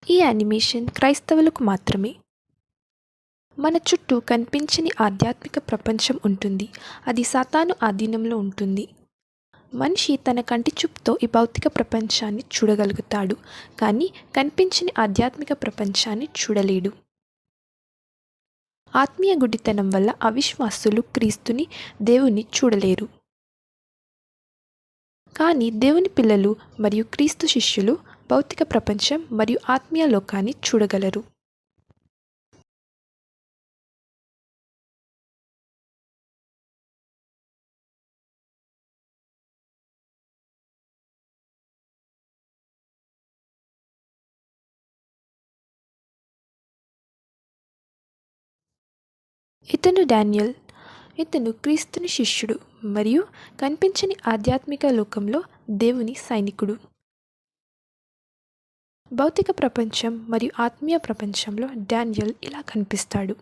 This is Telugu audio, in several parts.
ఈ యానిమేషన్ క్రైస్తవులకు మాత్రమే. మన చుట్టూ కనిపించని ఆధ్యాత్మిక ప్రపంచం ఉంటుంది. అది సాతాను ఆధీనంలో ఉంటుంది. మనిషి తన కంటి చూపుతో ఈ భౌతిక ప్రపంచాన్ని చూడగలుగుతాడు, కానీ కనిపించని ఆధ్యాత్మిక ప్రపంచాన్ని చూడలేడు. ఆత్మీయ గుడ్డితనం వల్ల అవిశ్వాసులు క్రీస్తుని, దేవుని చూడలేరు. కానీ దేవుని పిల్లలు మరియు క్రీస్తు శిష్యులు భౌతిక ప్రపంచం మరియు ఆత్మీయ లోకాన్ని చూడగలరు. ఇతను డానియల్. ఇతను క్రీస్తుని శిష్యుడు మరియు కనిపించని ఆధ్యాత్మిక లోకంలో దేవుని సైనికుడు. భౌతిక ప్రపంచం మరియు ఆత్మీయ ప్రపంచంలో డానియల్ ఇలా కనిపిస్తాడు.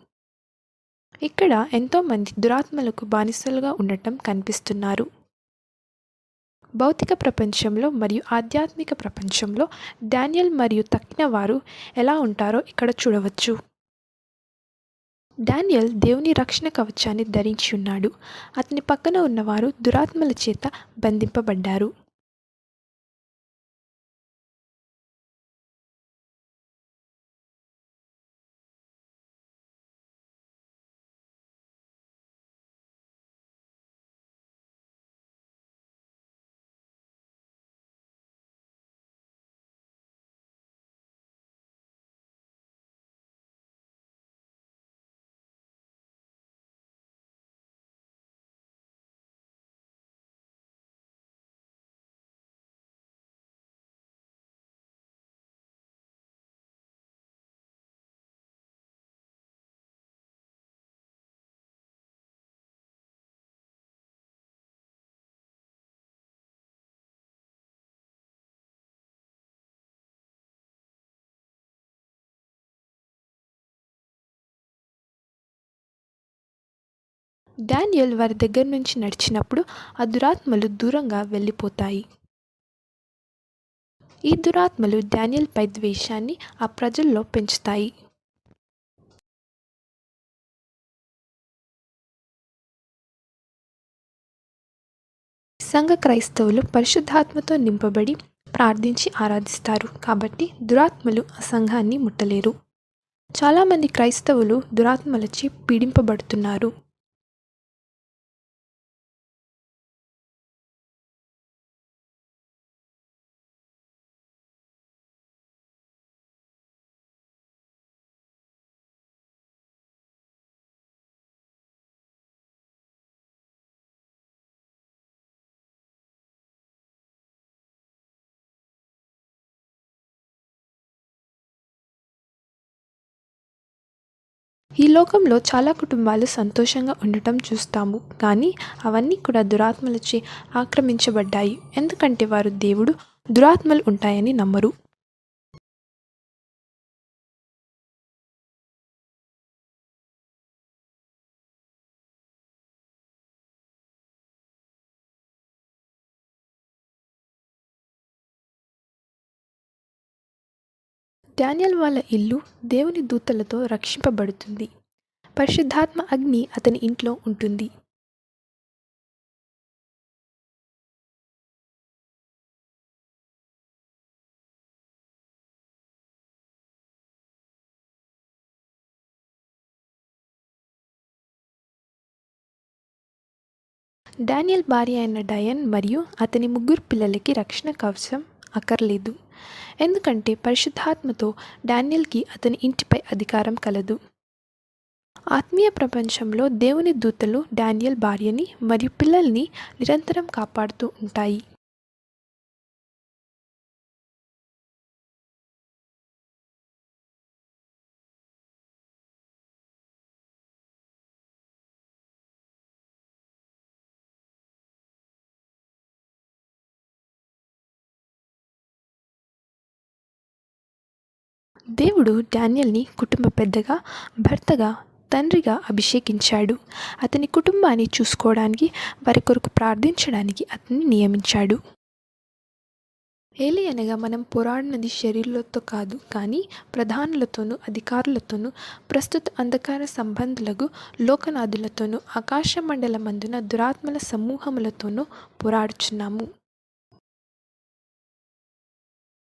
ఇక్కడ ఎంతోమంది దురాత్మలకు బానిసలుగా ఉండటం కనిపిస్తున్నారు. భౌతిక ప్రపంచంలో మరియు ఆధ్యాత్మిక ప్రపంచంలో డానియల్ మరియు తక్కిన వారు ఎలా ఉంటారో ఇక్కడ చూడవచ్చు. డానియల్ దేవుని రక్షణ కవచాన్ని ధరించి ఉన్నాడు. అతని పక్కన ఉన్నవారు దురాత్మల చేత బంధింపబడ్డారు. డానియల్ వారి దగ్గర నుంచి నడిచినప్పుడు ఆ దురాత్మలు దూరంగా వెళ్ళిపోతాయి. ఈ దురాత్మలు డానియల్ పై ద్వేషాన్ని ఆ ప్రజల్లో పెంచుతాయి. సంఘ క్రైస్తవులు పరిశుద్ధాత్మతో నింపబడి ప్రార్థించి ఆరాధిస్తారు. కాబట్టి దురాత్మలు ఆ సంఘాన్ని ముట్టలేరు. చాలామంది క్రైస్తవులు దురాత్మలచే పీడింపబడుతున్నారు. ఈ లోకంలో చాలా కుటుంబాలు సంతోషంగా ఉండటం చూస్తాము, కానీ అవన్నీ కూడా దురాత్మలచే ఆక్రమించబడ్డాయి. ఎందుకంటే వారు దేవుడు, దురాత్మలు ఉంటాయని నమ్మరు. డానియల్ వాళ్ళ ఇల్లు దేవుని దూతలతో రక్షింపబడుతుంది. పరిశుద్ధాత్మ అగ్ని అతని ఇంట్లో ఉంటుంది. డానియల్ భార్య అయిన డయన్ మరియు అతని 3 పిల్లలకి రక్షణ కవచం అక్కర్లేదు. ఎందుకంటే పరిశుద్ధాత్మతో డానియల్కి అతని ఇంటిపై అధికారం కలదు. ఆత్మీయ ప్రపంచంలో దేవుని దూతలు డానియల్ భార్యని మరియు పిల్లల్ని నిరంతరం కాపాడుతూ ఉంటాయి. దేవుడు డానియల్ని కుటుంబ పెద్దగా, భర్తగా, తండ్రిగా అభిషేకించాడు. అతని కుటుంబాన్ని చూసుకోవడానికి, వారి కొరకు ప్రార్థించడానికి అతన్ని నియమించాడు. ఏలి అనగా మనం పోరాడినది శరీరులతో కాదు కానీ ప్రధానులతోనూ అధికారులతోనూ ప్రస్తుత అంధకార సంబంధులకు లోకనాథులతోనూ ఆకాశమండలమందున దురాత్మల సమూహములతోనూ పోరాడుచున్నాము.